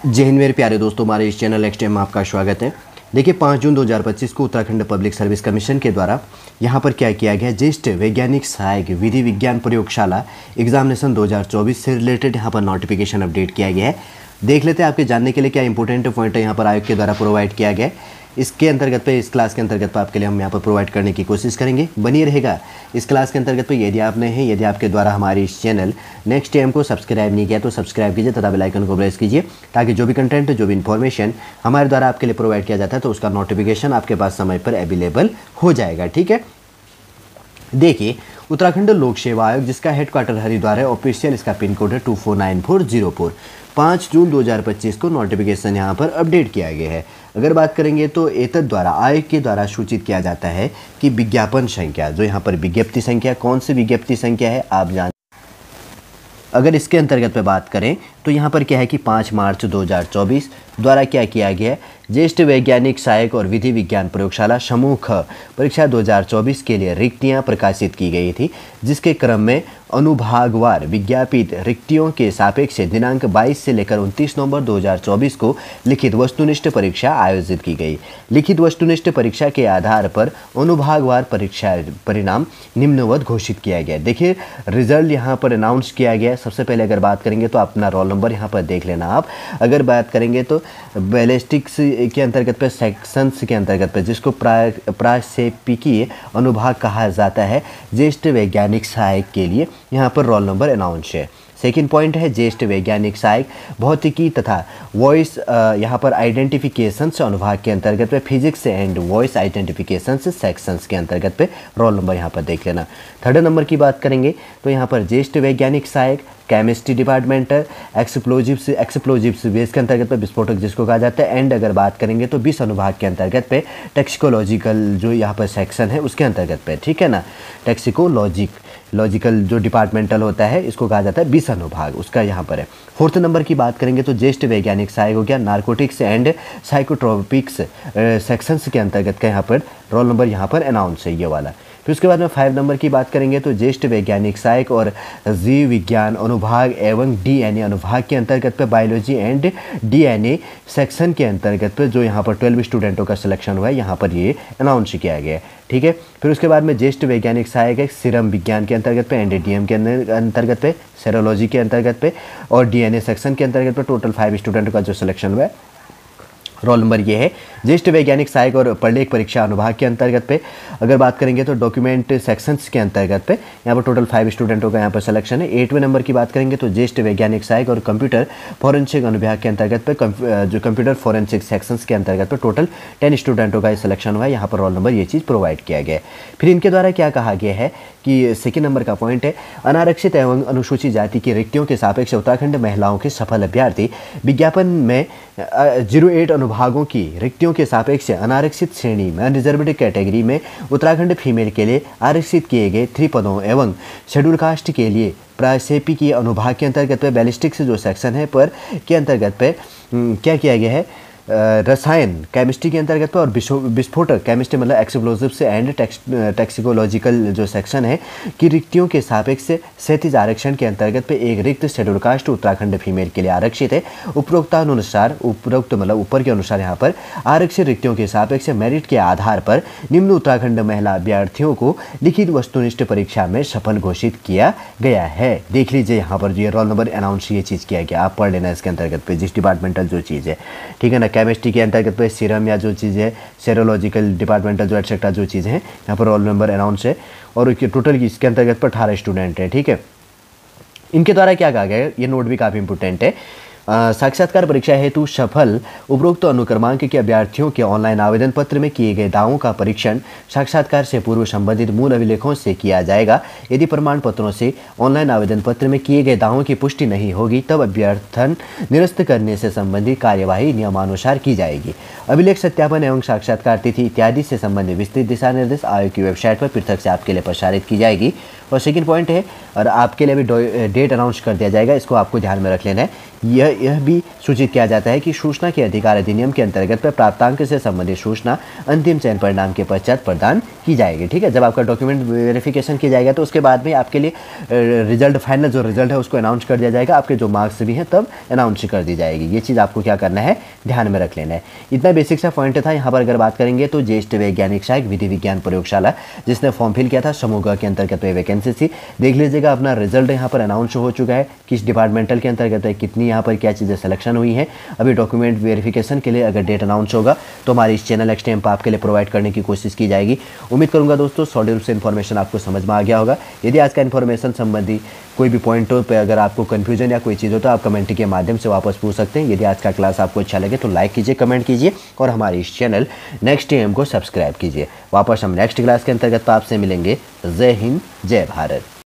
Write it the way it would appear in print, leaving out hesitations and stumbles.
जय हिंद मेरे प्यारे दोस्तों, हमारे इस चैनल नेक्स्ट टाइम में आपका स्वागत है। देखिए 5 जून 2025 को उत्तराखंड पब्लिक सर्विस कमीशन के द्वारा यहाँ पर क्या किया गया, ज्येष्ठ वैज्ञानिक सहायक विधि विज्ञान प्रयोगशाला एग्जामिनेशन 2024 से रिलेटेड यहाँ पर नोटिफिकेशन अपडेट किया गया है। देख लेते हैं आपके जानने के लिए क्या इंपॉर्टेंट पॉइंट है यहाँ पर आयोग के द्वारा प्रोवाइड किया गया है। इसके अंतर्गत पे, इस क्लास के अंतर्गत पे आपके लिए हम यहाँ पर प्रोवाइड करने की कोशिश करेंगे। बनिए रहेगा इस क्लास के अंतर्गत पे। यदि आप नए हैं, यदि आपके द्वारा हमारे इस चैनल नेक्स्ट टाइम को सब्सक्राइब नहीं किया तो सब्सक्राइब कीजिए तथा बेल आइकन को प्रेस कीजिए, ताकि जो भी कंटेंट, जो भी इन्फॉर्मेशन हमारे द्वारा आपके लिए प्रोवाइड किया जाता है तो उसका नोटिफिकेशन आपके पास समय पर अवेलेबल हो जाएगा। ठीक है, देखिए उत्तराखंड लोक सेवा आयोग, जिसका हेडक्वार्टर हरिद्वार है, ऑफिशियल इसका पिन कोड है 249404। 5 जून 2025 को नोटिफिकेशन यहाँ पर अपडेट किया गया है। अगर बात करेंगे तो एतद द्वारा आयोग के द्वारा सूचित किया जाता है कि विज्ञापन संख्या, जो यहाँ पर विज्ञप्ति संख्या, कौन सी विज्ञप्ति संख्या है आप जान। अगर इसके अंतर्गत पे बात करें तो यहाँ पर क्या है कि 5 मार्च 2024 द्वारा क्या किया गया है, ज्येष्ठ वैज्ञानिक सहायक और विधि विज्ञान प्रयोगशाला समूह ख परीक्षा 2024 के लिए रिक्तियाँ प्रकाशित की गई थी, जिसके क्रम में अनुभागवार विज्ञापित रिक्तियों के सापेक्ष दिनांक 22 से लेकर 29 नवंबर 2024 को लिखित वस्तुनिष्ठ परीक्षा आयोजित की गई। लिखित वस्तुनिष्ठ परीक्षा के आधार पर अनुभागवार परीक्षा परिणाम निम्नवत घोषित किया गया। देखिए रिजल्ट यहाँ पर अनाउंस किया गया। सबसे पहले अगर बात करेंगे तो अपना रोल नंबर यहाँ पर देख लेना आप। अगर बात करेंगे तो बैलिस्टिक्स के अंतर्गत पे, सेक्शंस के अंतर्गत पे, जिसको प्राक्षेपिकीय अनुभाग कहा जाता है, ज्येष्ठ वैज्ञानिक सहायक के लिए यहाँ पर रोल नंबर अनाउंस है। सेकेंड पॉइंट है ज्येष्ठ वैज्ञानिक सहायक भौतिकी तथा वॉइस यहाँ पर आइडेंटिफिकेशंस अनुभाग के अंतर्गत पे, physics and voice identifications sections के अंतर्गत पे रोल नंबर यहाँ पर देख लेना। थर्ड नंबर की बात करेंगे तो यहाँ पर ज्येष्ठ वैज्ञानिक सहायक केमिस्ट्री डिपार्टमेंटल एक्सप्लोजिव्स बेस के अंतर्गत पे, विस्फोटक जिसको कहा जाता है। एंड अगर बात करेंगे तो 20 अनुभाग के अंतर्गत पे टैक्सिकोलॉजिकल जो यहाँ पर सेक्शन है उसके अंतर्गत पे, ठीक है ना, लॉजिकल जो डिपार्टमेंटल होता है इसको कहा जाता है 20 अनुभाग, उसका यहाँ पर है। फोर्थ नंबर की बात करेंगे तो ज्येष्ठ वैज्ञानिक सहायक हो गया नार्कोटिक्स एंड साइकोट्रोपिक्स सेक्शंस के अंतर्गत का यहाँ पर रोल नंबर यहाँ पर अनाउंस है ये वाला। फिर उसके बाद में 5 नंबर की बात करेंगे तो ज्येष्ठ वैज्ञानिक सहायक और जीव विज्ञान अनुभाग एवं डीएनए अनुभाग के अंतर्गत पे, बायोलॉजी एंड डीएनए सेक्शन के अंतर्गत पे जो यहाँ पर 12 स्टूडेंटों का सिलेक्शन हुआ है, यहाँ पर ये अनाउंस किया गया है। ठीक है, फिर उसके बाद में ज्येष्ठ वैज्ञानिक सहायक है सीरम विज्ञान के अंतर्गत पे, एनडीडीएम के अंतर्गत पे, सेरोलॉजी के अंतर्गत पे और डीएनए सेक्शन के अंतर्गत पे टोटल 5 स्टूडेंटों का जो सिलेक्शन हुआ है, रोल नंबर ये है। ज्येष्ठ वैज्ञानिक सहायक और प्रलेख परीक्षा अनुभाग के अंतर्गत पे अगर बात करेंगे तो डॉक्यूमेंट सेक्शंस के अंतर्गत पे यहाँ पर टोटल 5 स्टूडेंटों का यहाँ पर सिलेक्शन है। 8वें नंबर की बात करेंगे तो ज्येष्ठ वैज्ञानिक सहायक और कंप्यूटर फॉरेंसिक अनुभाग के अंतर्गत पे, जो कंप्यूटर फॉरेंसिक सेक्शंस के अंतर्गत पे टोटल 10 स्टूडेंटों का सिलेक्शन हुआ है। यहाँ पर रोल नंबर ये चीज़ प्रोवाइड किया गया है। फिर इनके द्वारा क्या कहा गया है कि सेकेंड नंबर का पॉइंट है, अनारक्षित एवं अनुसूचित जाति की रिक्तियों के सापेक्ष उत्तराखंड महिलाओं के सफल अभ्यर्थी विज्ञापन में 08 अनुभागों की रिक्तियों के सापेक्ष अनारक्षित श्रेणी में रिजर्व्ड कैटेगरी में उत्तराखंड फीमेल के लिए आरक्षित किए गए 3 पदों एवं शेड्यूल कास्ट के लिए प्राक्षेपिकीय अनुभाग के अंतर्गत पे, बैलिस्टिक्स जो सेक्शन है पर के अंतर्गत पे क्या किया गया है, रसायन केमिस्ट्री के अंतर्गत पे और विस्फोटक केमिस्ट्री मतलब एक्सप्लोजिव्स एंड टैक्सिकोलॉजिकल जो सेक्शन है की रिक्तियों के सापेक्ष 37 आरक्षण के अंतर्गत पे एक रिक्त शेड्यूल कास्ट उत्तराखंड फीमेल के लिए आरक्षित है। उपरोक्तानुसार, उपरोक्त मतलब ऊपर के अनुसार यहाँ पर आरक्षित रिक्तियों के सापेक्ष मेरिट के आधार पर निम्न उत्तराखंड महिला अभ्यर्थियों को लिखित वस्तुनिष्ठ परीक्षा में सफल घोषित किया गया है। देख लीजिए यहाँ पर ये रोल नंबर अनाउंस ये चीज़ किया गया, आप पढ़ लेना इसके अंतर्गत पे, जिस डिपार्टमेंटल जो चीज़ है, ठीक है ना। केमिस्ट्री के अंतर्गत पे सीरम या जो चीज़ है, सेरोलॉजिकल डिपार्टमेंटल जो एटसेट्रा जो चीज़ है, यहाँ पर रोल नंबर अनाउंस है और टोटल इसके अंतर्गत पर 18 स्टूडेंट हैं। ठीक है, इनके द्वारा क्या कहा गया है, ये नोट भी काफ़ी इंपॉर्टेंट है। साक्षात्कार परीक्षा हेतु सफल उपरोक्त अनुक्रमांक के अभ्यर्थियों के ऑनलाइन आवेदन पत्र में किए गए दावों का परीक्षण साक्षात्कार से पूर्व संबंधित मूल अभिलेखों से किया जाएगा। यदि प्रमाण पत्रों से ऑनलाइन आवेदन पत्र में किए गए दावों की पुष्टि नहीं होगी तब अभ्यर्थन निरस्त करने से संबंधित कार्यवाही नियमानुसार की जाएगी। अभिलेख सत्यापन एवं साक्षात्कार तिथि इत्यादि से संबंधित विस्तृत दिशा निर्देश आयोग की वेबसाइट पर पृथक से आपके लिए प्रसारित की जाएगी। और सेकंड पॉइंट है, और आपके लिए भी डेट अनाउंस कर दिया जाएगा, इसको आपको ध्यान में रख लेना है यह भी सूचित किया जाता है कि सूचना के अधिकार अधिनियम के अंतर्गत प्राप्तांक से संबंधित सूचना अंतिम चयन परिणाम के पश्चात प्रदान की जाएगी। ठीक है, जब आपका डॉक्यूमेंट वेरिफिकेशन किया जाएगा तो उसके बाद में आपके लिए रिजल्ट, फाइनल जो रिजल्ट है उसको अनाउंस कर दिया जाएगा, आपके जो मार्क्स भी हैं तब अनाउंस कर दी जाएगी। ये चीज़ आपको क्या करना है, ध्यान में रख लेना है। इतना बेसिक सा पॉइंट था। यहाँ पर अगर बात करेंगे तो ज्येष्ठ वैज्ञानिक सहायक विधि विज्ञान प्रयोगशाला, जिसने फॉर्म फिल किया था समूह ग के अंतर्गत वैकेंसी थी, देख लीजिएगा अपना रिजल्ट यहाँ पर अनाउंस हो चुका है, किस डिपार्टमेंटल के अंतर्गत है, कितनी यहाँ पर क्या चीज़ें सिलेक्शन हुई हैं। अभी डॉक्यूमेंट वेरिफिकेशन के लिए अगर डेट अनाउंस होगा तो हमारी इस चैनल एक्सटेम पर आपके लिए प्रोवाइड करने की कोशिश की जाएगी। उम्मीद करूंगा दोस्तों सॉलिड रूप से इन्फॉर्मेशन आपको समझ में आ गया होगा। यदि आज का इन्फॉर्मेशन संबंधी कोई भी पॉइंटों पे अगर आपको कन्फ्यूजन या कोई चीज़ हो तो आप कमेंट के माध्यम से वापस पूछ सकते हैं। यदि आज का क्लास आपको अच्छा लगे तो लाइक कीजिए, कमेंट कीजिए और हमारे इस चैनल नेक्स्ट एम को सब्सक्राइब कीजिए। वापस हम नेक्स्ट क्लास के अंतर्गत आपसे मिलेंगे। जय हिंद, जय भारत।